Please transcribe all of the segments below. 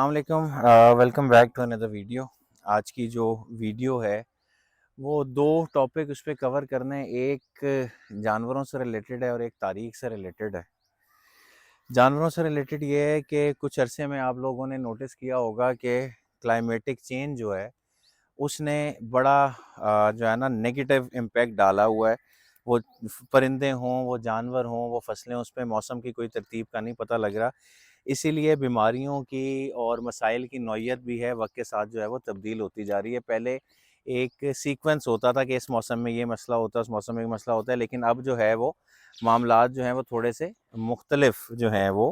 السلام علیکم، welcome back to another video. آج کی جو ویڈیو ہے وہ دو ٹاپک اس پہ کور کرنے، ایک جانوروں سے ریلیٹڈ ہے اور ایک تاریخ سے ریلیٹڈ ہے۔ جانوروں سے ریلیٹڈ یہ ہے کہ کچھ عرصے میں آپ لوگوں نے نوٹس کیا ہوگا کہ کلائمیٹک چینج جو ہے اس نے بڑا جو ہے نا نگیٹو امپیکٹ ڈالا ہوا ہے۔ وہ پرندے ہوں، وہ جانور ہوں، وہ فصلیں، اس پہ موسم کی کوئی ترتیب کا نہیں پتہ لگ رہا۔ اسی لیے بیماریوں کی اور مسائل کی نوعیت بھی ہے وقت کے ساتھ جو ہے وہ تبدیل ہوتی جا رہی ہے۔ پہلے ایک سیکوینس ہوتا تھا کہ اس موسم میں یہ مسئلہ ہوتا ہے، اس موسم میں یہ مسئلہ ہوتا ہے، لیکن اب جو ہے وہ معاملات جو ہیں وہ تھوڑے سے مختلف جو ہیں وہ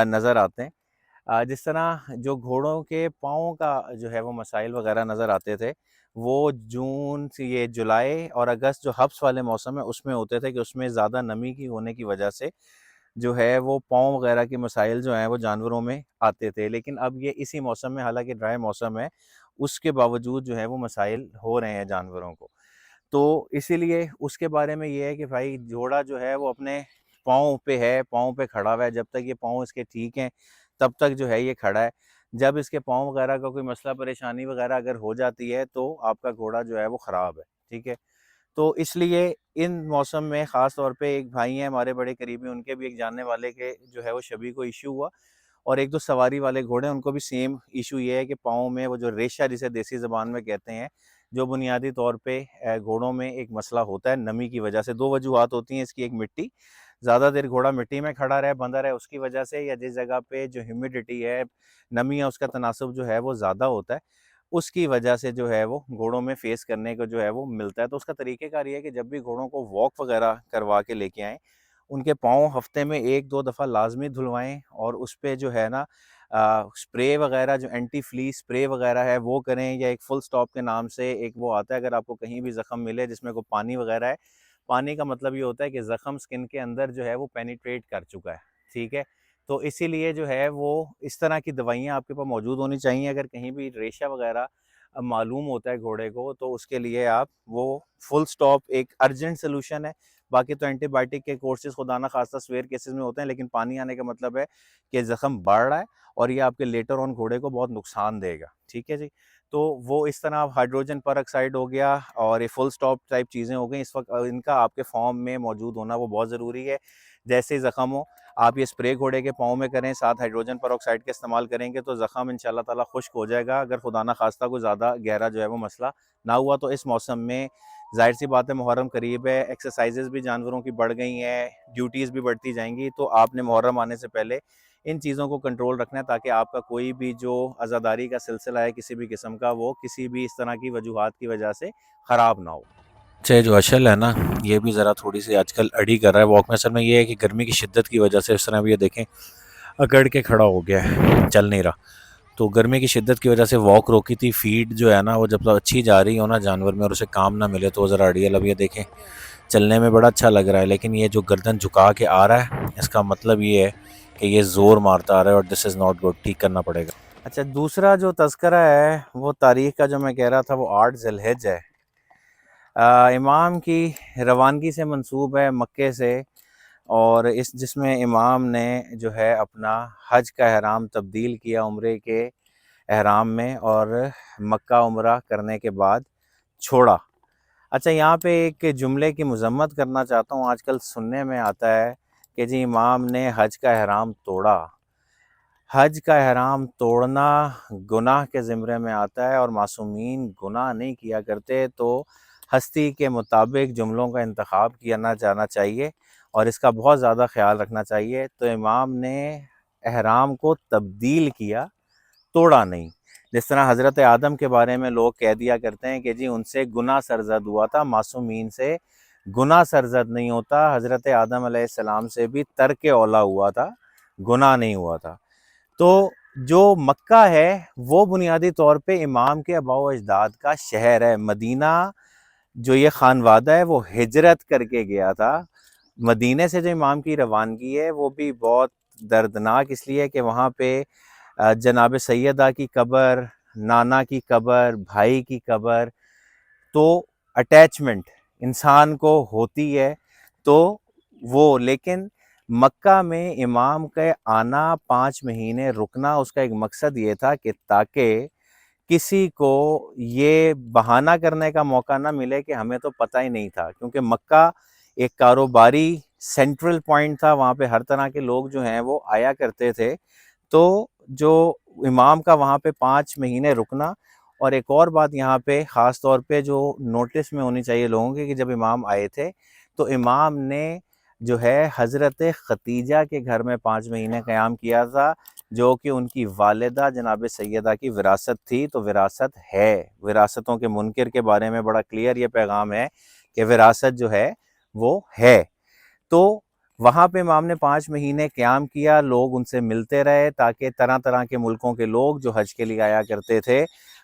نظر آتے ہیں۔ جس طرح جو گھوڑوں کے پاؤں کا جو ہے وہ مسائل وغیرہ نظر آتے تھے، وہ جون سے یہ جولائی اور اگست جو حبس والے موسم ہے اس میں ہوتے تھے کہ اس میں زیادہ نمی کی ہونے کی وجہ سے جو ہے وہ پاؤں وغیرہ کے مسائل جو ہیں وہ جانوروں میں آتے تھے۔ لیکن اب یہ اسی موسم میں، حالانکہ ڈرائی موسم ہے، اس کے باوجود جو ہے وہ مسائل ہو رہے ہیں جانوروں کو۔ تو اسی لیے اس کے بارے میں یہ ہے کہ بھائی جوڑا جو ہے وہ اپنے پاؤں پہ ہے، پاؤں پہ کھڑا ہوا ہے، جب تک یہ پاؤں اس کے ٹھیک ہیں تب تک جو ہے یہ کھڑا ہے۔ جب اس کے پاؤں وغیرہ کا کوئی مسئلہ پریشانی وغیرہ اگر ہو جاتی ہے تو آپ کا گھوڑا جو ہے وہ خراب ہے، ٹھیک ہے۔ تو اس لیے ان موسم میں خاص طور پہ ایک بھائی ہیں ہمارے بڑے قریبی، ان کے بھی ایک جاننے والے کے جو ہے وہ شبی کو ایشو ہوا، اور ایک دو سواری والے گھوڑے ان کو بھی سیم ایشو یہ ہے کہ پاؤں میں وہ جو ریشہ جسے دیسی زبان میں کہتے ہیں، جو بنیادی طور پہ گھوڑوں میں ایک مسئلہ ہوتا ہے نمی کی وجہ سے۔ دو وجوہات ہوتی ہیں اس کی، ایک مٹی، زیادہ دیر گھوڑا مٹی میں کھڑا رہے، بندھا رہے، اس کی وجہ سے، یا جس جگہ پہ جو ہیومیڈیٹی ہے، نمی ہے، اس کا تناسب جو ہے وہ زیادہ ہوتا ہے، اس کی وجہ سے جو ہے وہ گھوڑوں میں فیس کرنے کو جو ہے وہ ملتا ہے۔ تو اس کا طریقہ کار یہ ہے کہ جب بھی گھوڑوں کو واک وغیرہ کروا کے لے کے آئیں، ان کے پاؤں ہفتے میں ایک دو دفعہ لازمی دھلوائیں، اور اس پہ جو ہے نا سپرے وغیرہ، جو اینٹی فلی سپرے وغیرہ ہے وہ کریں، یا ایک فل سٹاپ کے نام سے ایک وہ آتا ہے، اگر آپ کو کہیں بھی زخم ملے جس میں کوئی پانی وغیرہ ہے، پانی کا مطلب یہ ہوتا ہے کہ زخم سکن کے اندر جو ہے وہ پینیٹریٹ کر چکا ہے، ٹھیک ہے۔ تو اسی لیے جو ہے وہ اس طرح کی دوائیاں آپ کے پاس موجود ہونی چاہیے۔ اگر کہیں بھی ریشہ وغیرہ معلوم ہوتا ہے گھوڑے کو، تو اس کے لیے آپ وہ فل سٹاپ ایک ارجنٹ سلوشن ہے۔ باقی تو اینٹی بائیوٹک کے کورسز خدا نہ خواستہ سویئر کیسز میں ہوتے ہیں، لیکن پانی آنے کا مطلب ہے کہ زخم بڑھ رہا ہے اور یہ آپ کے لیٹر آن گھوڑے کو بہت نقصان دے گا، ٹھیک ہے جی۔ تو وہ اس طرح ہائیڈروجن پر آکسائڈ ہو گیا اور یہ فل سٹاپ ٹائپ چیزیں ہو گئیں، اس وقت ان کا آپ کے فارم میں موجود ہونا وہ بہت ضروری ہے۔ جیسے ہی زخم ہو، آپ یہ سپرے گھوڑے کے پاؤں میں کریں، ساتھ ہائیڈروجن پر آکسائڈ کا استعمال کریں گے تو زخم انشاءاللہ تعالیٰ خشک ہو جائے گا۔ اگر خدا نہ خواستہ کوئی زیادہ گہرا جو ہے وہ مسئلہ نہ ہوا تو اس موسم میں ظاہر سی بات ہے محرم قریب ہے، ایکسرسائزز بھی جانوروں کی بڑھ گئی ہیں، ڈیوٹیز بھی بڑھتی جائیں گی، تو آپ نے محرم آنے سے پہلے ان چیزوں کو کنٹرول رکھنا ہے تاکہ آپ کا کوئی بھی جو عزاداری کا سلسلہ ہے کسی بھی قسم کا، وہ کسی بھی اس طرح کی وجوہات کی وجہ سے خراب نہ ہو۔ چاہے جو اشل ہے نا، یہ بھی ذرا تھوڑی سی آج کل اڑی کر رہا ہے واک میں۔ اصل میں یہ ہے کہ گرمی کی شدت کی وجہ سے اس طرح بھی یہ دیکھیں اکڑ کے کھڑا ہو گیا ہے، چل نہیں رہا۔ تو گرمی کی شدت کی وجہ سے واک روکی تھی، فیڈ جو ہے نا وہ جب اچھی جا رہی ہو نا جانور میں اور اسے کام نہ ملے تو وہ ذرا اڑیل۔ اب یہ دیکھیں چلنے میں بڑا اچھا لگ رہا ہے، لیکن یہ جو گردن جھکا کے آ رہا ہے، اس کا مطلب یہ ہے کہ یہ زور مارتا آ رہا ہے اور دس از ناٹ گڈ، ٹھیک کرنا پڑے گا۔ اچھا، دوسرا جو تذکرہ ہے وہ تاریخ کا جو میں کہہ رہا تھا وہ 8 ذی الحجہ ہے۔ امام کی روانگی سے منسوب ہے مکے سے، اور جس میں امام نے جو ہے اپنا حج کا احرام تبدیل کیا عمرے کے احرام میں، اور مکہ عمرہ کرنے کے بعد چھوڑا۔ اچھا، یہاں پہ ایک جملے کی مذمت کرنا چاہتا ہوں، آج کل سننے میں آتا ہے کہ جی امام نے حج کا احرام توڑا۔ حج کا احرام توڑنا گناہ کے زمرے میں آتا ہے، اور معصومین گناہ نہیں کیا کرتے، تو ہستی کے مطابق جملوں کا انتخاب کیا نہ جانا چاہیے اور اس کا بہت زیادہ خیال رکھنا چاہیے۔ تو امام نے احرام کو تبدیل کیا، توڑا نہیں۔ جس طرح حضرت آدم کے بارے میں لوگ کہہ دیا کرتے ہیں کہ جی ان سے گناہ سرزد ہوا تھا، معصومین سے گناہ سرزد نہیں ہوتا۔ حضرت آدم علیہ السلام سے بھی ترک اولا ہوا تھا، گناہ نہیں ہوا تھا۔ تو جو مکہ ہے وہ بنیادی طور پہ امام کے آباء و اجداد کا شہر ہے۔ مدینہ جو یہ خانوادہ ہے وہ ہجرت کر کے گیا تھا۔ مدینے سے جو امام کی روانگی ہے وہ بھی بہت دردناک اس لیے کہ وہاں پہ جناب سیدہ کی قبر، نانا کی قبر، بھائی کی قبر، تو اٹیچمنٹ انسان کو ہوتی ہے، تو وہ لیکن مکہ میں امام کے آنا 5 مہینے رکنا، اس کا ایک مقصد یہ تھا کہ تاکہ کسی کو یہ بہانہ کرنے کا موقع نہ ملے کہ ہمیں تو پتہ ہی نہیں تھا، کیونکہ مکہ ایک کاروباری سینٹرل پوائنٹ تھا، وہاں پہ ہر طرح کے لوگ جو ہیں وہ آیا کرتے تھے. تو جو امام کا وہاں پہ 5 مہینے رکنا، اور ایک اور بات یہاں پہ خاص طور پہ جو نوٹس میں ہونی چاہیے لوگوں کے، کہ جب امام آئے تھے تو امام نے جو ہے حضرت ختیجہ کے گھر میں 5 مہینے قیام کیا تھا، جو کہ ان کی والدہ جناب سیدہ کی وراثت تھی. تو وراثت ہے، وراثتوں کے منکر کے بارے میں بڑا کلیئر یہ پیغام ہے کہ وراثت جو ہے وہ ہے. تو وہاں پہ امام نے 5 مہینے قیام کیا، لوگ ان سے ملتے رہے تاکہ طرح طرح کے ملکوں کے لوگ جو حج کے لیے آیا کرتے تھے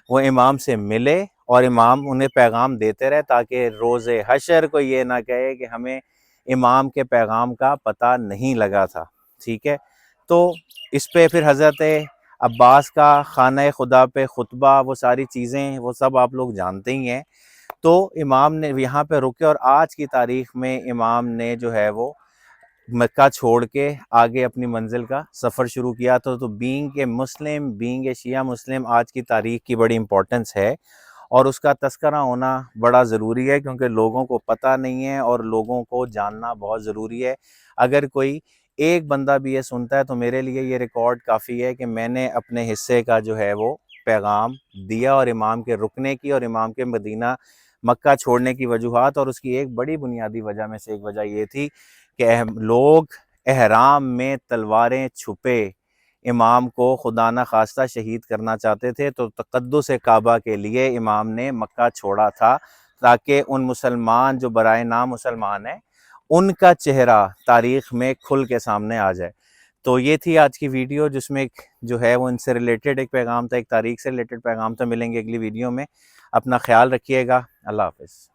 وہ امام سے ملے، اور امام انہیں پیغام دیتے رہے تاکہ روز حشر کو یہ نہ کہے کہ ہمیں امام کے پیغام کا پتہ نہیں لگا تھا. ٹھیک ہے. تو اس پہ پھر حضرت عباس کا خانہ خدا پہ خطبہ، وہ ساری چیزیں وہ سب آپ لوگ جانتے ہی ہیں. تو امام نے یہاں پہ رکے، اور آج کی تاریخ میں امام نے جو ہے وہ مکہ چھوڑ کے آگے اپنی منزل کا سفر شروع کیا. تو being a Muslim, being a شیعہ مسلم آج کی تاریخ کی بڑی امپورٹنس ہے، اور اس کا تذکرہ ہونا بڑا ضروری ہے، کیونکہ لوگوں کو پتہ نہیں ہے اور لوگوں کو جاننا بہت ضروری ہے. اگر کوئی ایک بندہ بھی یہ سنتا ہے تو میرے لیے یہ ریکارڈ کافی ہے کہ میں نے اپنے حصے کا جو ہے وہ پیغام دیا، اور امام کے رکنے کی اور امام کے مدینہ مکہ چھوڑنے کی وجوہات. اور اس کی ایک بڑی بنیادی وجہ میں سے ایک وجہ یہ تھی کہ لوگ احرام میں تلواریں چھپے امام کو خدا نہ خواستہ شہید کرنا چاہتے تھے. تو تقدس کعبہ کے لیے امام نے مکہ چھوڑا تھا، تاکہ ان مسلمان جو برائے نام مسلمان ہیں ان کا چہرہ تاریخ میں کھل کے سامنے آ جائے. تو یہ تھی آج کی ویڈیو، جس میں جو ہے وہ ان سے ریلیٹڈ ایک پیغام تھا، ایک تاریخ سے ریلیٹڈ پیغام تھا. ملیں گے اگلی ویڈیو میں. اپنا خیال رکھیے گا. اللہ حافظ.